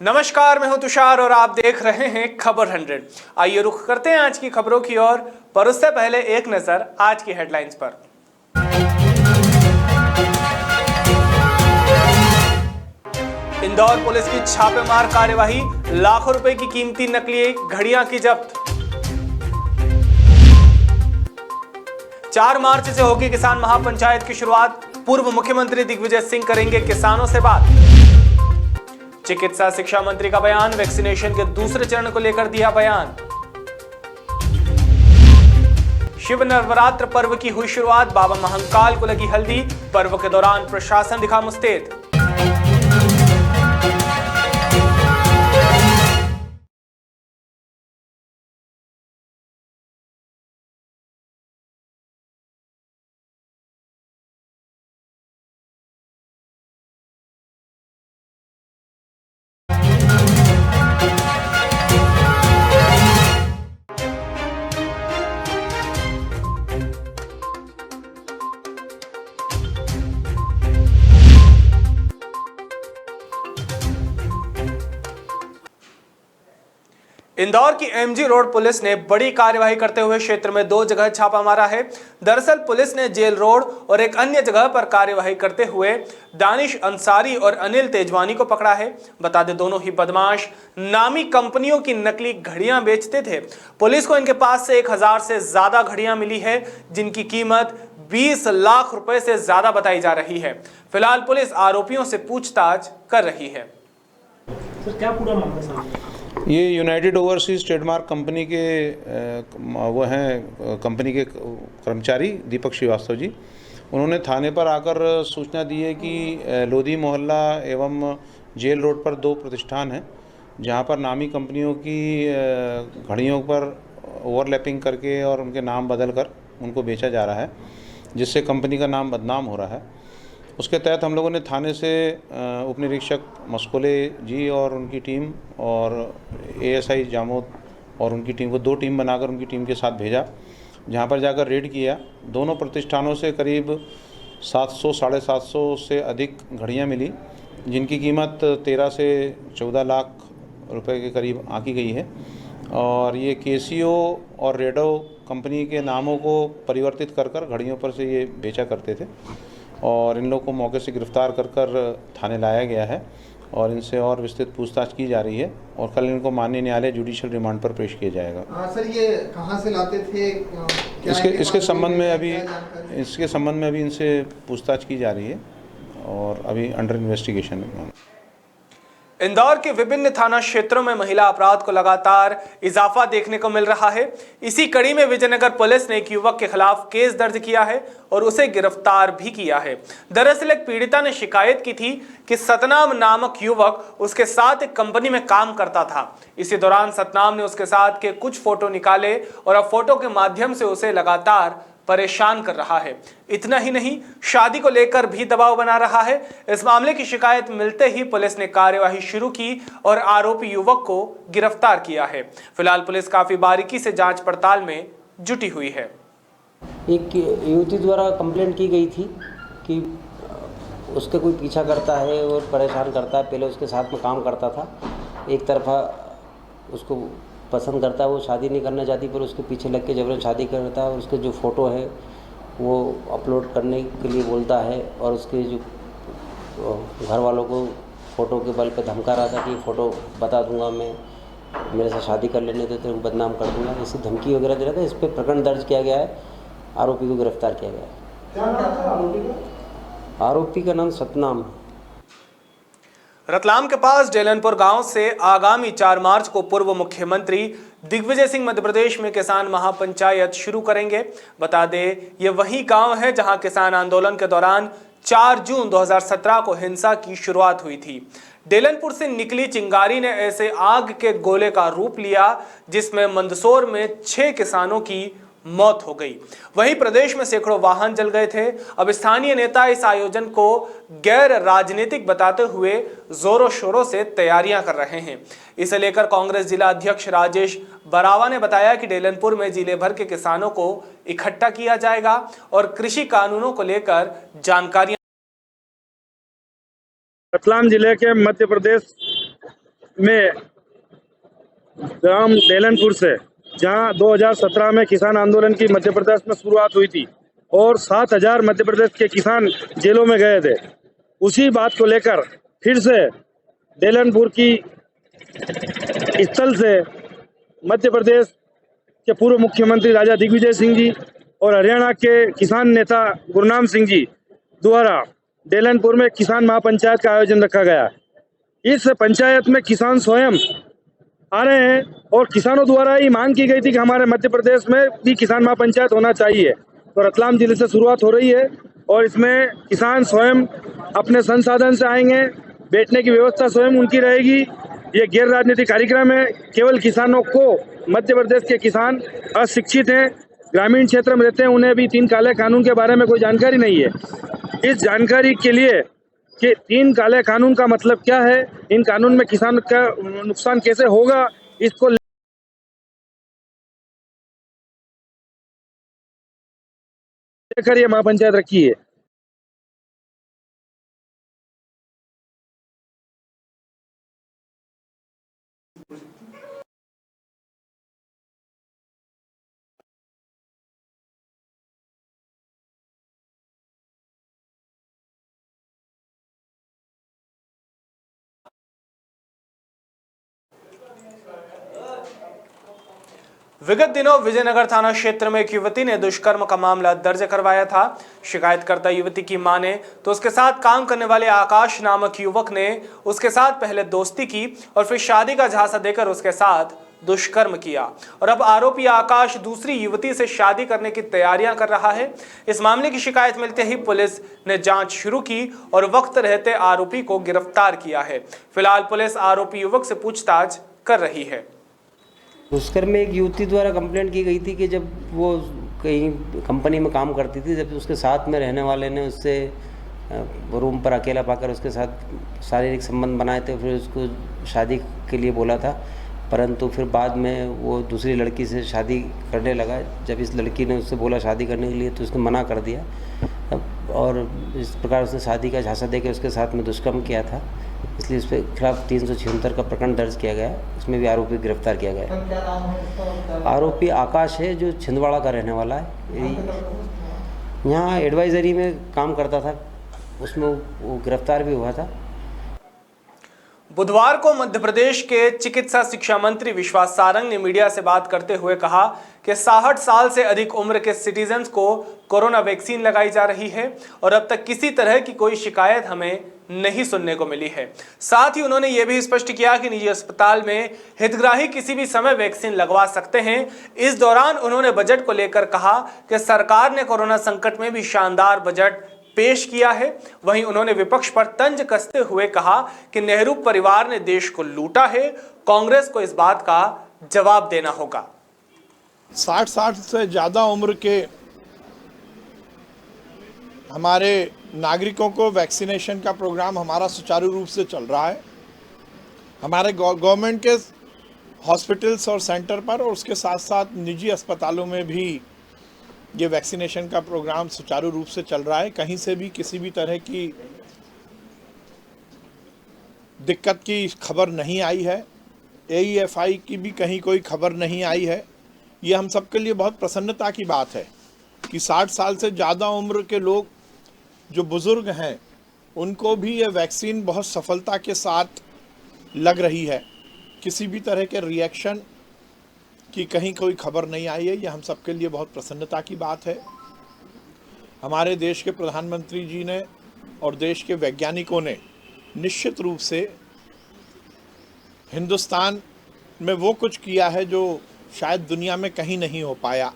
नमस्कार, मैं हूं तुषार और आप देख रहे हैं खबर 100। आइए रुख करते हैं आज की खबरों की ओर, पर उससे पहले एक नजर आज की हेडलाइंस पर। इंदौर पुलिस की छापेमार कार्यवाही, लाखों रुपए की कीमती नकली घड़ियां की जब्त। 4 मार्च से होगी किसान महापंचायत की शुरुआत, पूर्व मुख्यमंत्री दिग्विजय सिंह करेंगे किसानों से बात। चिकित्सा शिक्षा मंत्री का बयान, वैक्सीनेशन के दूसरे चरण को लेकर दिया बयान। शिव नवरात्र पर्व की हुई शुरुआत, बाबा महाकाल को लगी हल्दी, पर्व के दौरान प्रशासन दिखा मुस्तैद। इंदौर की एमजी रोड पुलिस ने बड़ी कार्यवाही करते हुए क्षेत्र में 2 जगह छापा मारा है। दरअसल पुलिस ने जेल रोड और एक अन्य जगह पर कार्यवाही करते हुए दानिश अंसारी और अनिल तेजवानी को पकड़ा है। बता दें, दोनों ही बदमाश नामी कंपनियों की नकली घड़ियां बेचते थे। पुलिस को इनके पास से 1000 से ज्यादा घड़ियां मिली है, जिनकी कीमत 20 लाख रुपए से ज्यादा बताई जा रही है। फिलहाल पुलिस आरोपियों से पूछताछ कर रही है। सर, क्या पूरा मामला सामने? ये यूनाइटेड ओवरसीज़ ट्रेडमार्क कंपनी के वो हैं कंपनी के कर्मचारी दीपक श्रीवास्तव जी। उन्होंने थाने पर आकर सूचना दी है कि लोधी मोहल्ला एवं जेल रोड पर 2 प्रतिष्ठान हैं, जहां पर नामी कंपनियों की घड़ियों पर ओवरलैपिंग करके और उनके नाम बदल कर उनको बेचा जा रहा है, जिससे कंपनी का नाम बदनाम हो रहा है। उसके तहत हम लोगों ने थाने से उप निरीक्षक मस्कोले जी और उनकी टीम और एएसआई जामोद और उनकी टीम को 2 टीम बनाकर उनकी टीम के साथ भेजा, जहां पर जाकर रेड किया। दोनों प्रतिष्ठानों से करीब 700 साढ़े 700 से अधिक घड़ियां मिली, जिनकी कीमत 13 से 14 लाख रुपए के करीब आंकी गई है। और ये केसीओ और रेडो कंपनी के नामों को परिवर्तित कर घड़ियों पर से ये बेचा करते थे, और इन लोगों को मौके से गिरफ्तार कर थाने लाया गया है और इनसे और विस्तृत पूछताछ की जा रही है और कल इनको माननीय न्यायालय जुडिशियल रिमांड पर पेश किया जाएगा। सर, ये कहाँ से लाते थे? इसके संबंध में अभी इनसे पूछताछ की जा रही है और अभी अंडर इन्वेस्टिगेशन है। इंदौर के विभिन्न थाना क्षेत्रों में महिला अपराध को लगातार इजाफा देखने को मिल रहा है। इसी कड़ी में विजयनगर पुलिस ने एक युवक के खिलाफ केस दर्ज किया है और उसे गिरफ्तार भी किया है। दरअसल एक पीड़िता ने शिकायत की थी कि सतनाम नामक युवक उसके साथ एक कंपनी में काम करता था। इसी दौरान सतनाम ने उसके साथ के कुछ फोटो निकाले और अब फोटो के माध्यम से उसे लगातार परेशान कर रहा है। इतना ही नहीं, शादी को लेकर भी दबाव बना रहा है। इस मामले की शिकायत मिलते ही पुलिस ने कार्यवाही शुरू की और आरोपी युवक को गिरफ्तार किया है। फिलहाल पुलिस काफी बारीकी से जांच पड़ताल में जुटी हुई है। एक युवती द्वारा कंप्लेंट की गई थी कि उसके कोई पीछा करता है और परेशान करता है। पहले उसके साथ में काम करता था, एक तरफा उसको पसंद करता है, वो शादी नहीं करना चाहती, पर उसके पीछे लग के जबरन शादी करता है और उसके जो फ़ोटो है वो अपलोड करने के लिए बोलता है और उसके जो घर वालों को फ़ोटो के बल पे धमका रहा था कि फ़ोटो बता दूंगा मैं, मेरे साथ शादी कर लेने तो तेरे को बदनाम कर दूंगा, ऐसी धमकी वगैरह दे रहा था। इस पर प्रकरण दर्ज किया गया है, आरोपी को गिरफ्तार किया गया है। क्या नाम था आरोपी का नाम सतनाम। रतलाम के पास डेलनपुर गांव से आगामी 4 मार्च को पूर्व मुख्यमंत्री दिग्विजय सिंह मध्य प्रदेश में किसान महापंचायत शुरू करेंगे। बता दें, ये वही गांव है जहां किसान आंदोलन के दौरान 4 जून 2017 को हिंसा की शुरुआत हुई थी। डेलनपुर से निकली चिंगारी ने ऐसे आग के गोले का रूप लिया जिसमें मंदसौर में 6 किसानों की मौत हो गई। वहीं प्रदेश में सैकड़ों वाहन जल गए थे। अब स्थानीय नेता इस आयोजन को गैर राजनीतिक बताते हुए जोरों शोरों से तैयारियां कर रहे हैं। इसे लेकर कांग्रेस जिला अध्यक्ष राजेश बरावा ने बताया कि डेलनपुर में जिले भर के किसानों को इकट्ठा किया जाएगा और कृषि कानूनों को लेकर जानकारियां। रतलाम जिले के मध्य प्रदेश में ग्राम डेलनपुर से, जहां 2017 में किसान आंदोलन की मध्य प्रदेश में शुरुआत हुई थी और 7,000 मध्य प्रदेश के किसान जेलों में गए थे। उसी बात को लेकर फिर से डेलनपुर की स्थल से मध्य प्रदेश के पूर्व मुख्यमंत्री राजा दिग्विजय सिंह जी और हरियाणा के किसान नेता गुरनाम सिंह जी द्वारा डेलनपुर में किसान महापंचायत का आयोजन रखा गया। इस पंचायत में किसान स्वयं आ रहे हैं और किसानों द्वारा ही मांग की गई थी कि हमारे मध्य प्रदेश में भी किसान महापंचायत होना चाहिए। तो रतलाम जिले से शुरुआत हो रही है और इसमें किसान स्वयं अपने संसाधन से आएंगे, बैठने की व्यवस्था स्वयं उनकी रहेगी। ये गैर राजनीतिक कार्यक्रम है। केवल किसानों को, मध्य प्रदेश के किसान अशिक्षित हैं, ग्रामीण क्षेत्र में रहते हैं, उन्हें भी 3 काले कानून के बारे में कोई जानकारी नहीं है। इस जानकारी के लिए कि 3 काले कानून का मतलब क्या है, इन कानून में किसान का नुकसान कैसे होगा, इसको लेकर ये महापंचायत रखी है। विगत दिनों विजयनगर थाना क्षेत्र में एक युवती ने दुष्कर्म का मामला दर्ज करवाया था। शिकायतकर्ता युवती की माने तो उसके साथ काम करने वाले आकाश नामक युवक ने उसके साथ पहले दोस्ती की और फिर शादी का झांसा देकर उसके साथ दुष्कर्म किया और अब आरोपी आकाश दूसरी युवती से शादी करने की तैयारियां कर रहा है। इस मामले की शिकायत मिलते ही पुलिस ने जांच शुरू की और वक्त रहते आरोपी को गिरफ्तार किया है। फिलहाल पुलिस आरोपी युवक से पूछताछ कर रही है। दुष्कर्म में एक युवती द्वारा कंप्लेंट की गई थी कि जब वो कहीं कंपनी में काम करती थी, जब उसके साथ में रहने वाले ने उससे रूम पर अकेला पाकर उसके साथ शारीरिक संबंध बनाए थे, फिर उसको शादी के लिए बोला था, परंतु फिर बाद में वो दूसरी लड़की से शादी करने लगा। जब इस लड़की ने उससे बोला शादी करने के लिए तो उसने मना कर दिया और इस प्रकार उसने शादी का झांसा देकर उसके साथ में दुष्कर्म किया था। इसलिए उस पर खिलाफ 376 का प्रकरण दर्ज किया गया है। इसमें भी आरोपी गिरफ्तार किया गया है। आरोपी आकाश है जो छिंदवाड़ा का रहने वाला है। यहाँ एडवाइजरी में काम करता था, उसमें वो गिरफ्तार भी हुआ था। बुधवार को मध्य प्रदेश के चिकित्सा शिक्षा मंत्री विश्वास सारंग ने मीडिया से बात करते हुए कहा कि 60 साल से अधिक उम्र के सिटीजन्स को कोरोना वैक्सीन लगाई जा रही है और अब तक किसी तरह की कोई शिकायत हमें नहीं सुनने को मिली है। साथ ही उन्होंने ये भी स्पष्ट किया कि निजी अस्पताल में हितग्राही किसी भी समय वैक्सीन लगवा सकते हैं। इस दौरान उन्होंने बजट को लेकर कहा कि सरकार ने कोरोना संकट में भी शानदार बजट पेश किया है। वहीं उन्होंने विपक्ष पर तंज कसते हुए कहा कि नेहरू परिवार ने देश को लूटा है, कांग्रेस को इस बात का जवाब देना होगा। 60 साल से ज़्यादा उम्र के हमारे नागरिकों को वैक्सीनेशन का प्रोग्राम हमारा सुचारू रूप से चल रहा है। हमारे गवर्नमेंट के हॉस्पिटल्स और सेंटर पर और उसके साथ साथ निजी अस्पतालों में भी ये वैक्सीनेशन का प्रोग्राम सुचारू रूप से चल रहा है। कहीं से भी किसी भी तरह की दिक्कत की खबर नहीं आई है। AEFI की भी कहीं कोई खबर नहीं आई है। ये हम सबके लिए बहुत प्रसन्नता की बात है कि 60 साल से ज़्यादा उम्र के लोग जो बुज़ुर्ग हैं उनको भी ये वैक्सीन बहुत सफलता के साथ लग रही है। किसी भी तरह के रिएक्शन की कहीं कोई खबर नहीं आई है। ये हम सबके लिए बहुत प्रसन्नता की बात है। हमारे देश के प्रधानमंत्री जी ने और देश के वैज्ञानिकों ने निश्चित रूप से हिंदुस्तान में वो कुछ किया है जो शायद दुनिया में कहीं नहीं हो पाया।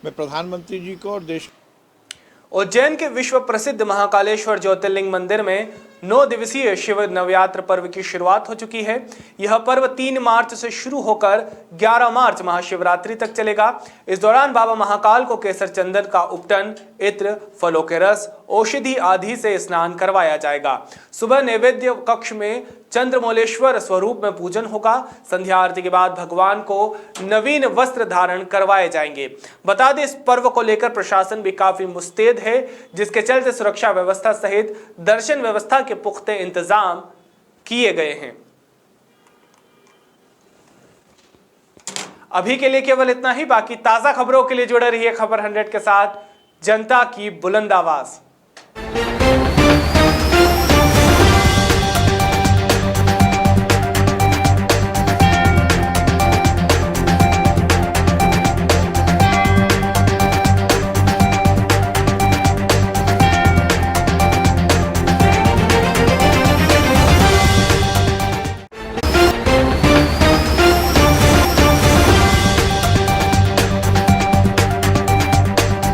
मैं प्रधानमंत्री जी को और देश उज्जैन के विश्व प्रसिद्ध महाकालेश्वर ज्योतिर्लिंग मंदिर में 9 दिवसीय शिव नवरात्र पर्व की शुरुआत हो चुकी है। यह पर्व 3 मार्च से शुरू होकर 11 मार्च महाशिवरात्रि तक चलेगा। इस दौरान बाबा महाकाल को केसर चंदन का उपटन, इत्र, फलों के रस, औषधि आदि से स्नान करवाया जाएगा। सुबह नैवेद्य कक्ष में चंद्रमौलेश्वर स्वरूप में पूजन होगा। संध्या आरती के बाद भगवान को नवीन वस्त्र धारण करवाए जाएंगे। बता दें, इस पर्व को लेकर प्रशासन भी काफी मुस्तैद है, जिसके चलते सुरक्षा व्यवस्था सहित दर्शन व्यवस्था के पुख्ते इंतजाम किए गए हैं। अभी के लिए केवल इतना ही। बाकी ताजा खबरों के लिए जुड़े रहिए खबर 100 के साथ, जनता की बुलंद आवाज।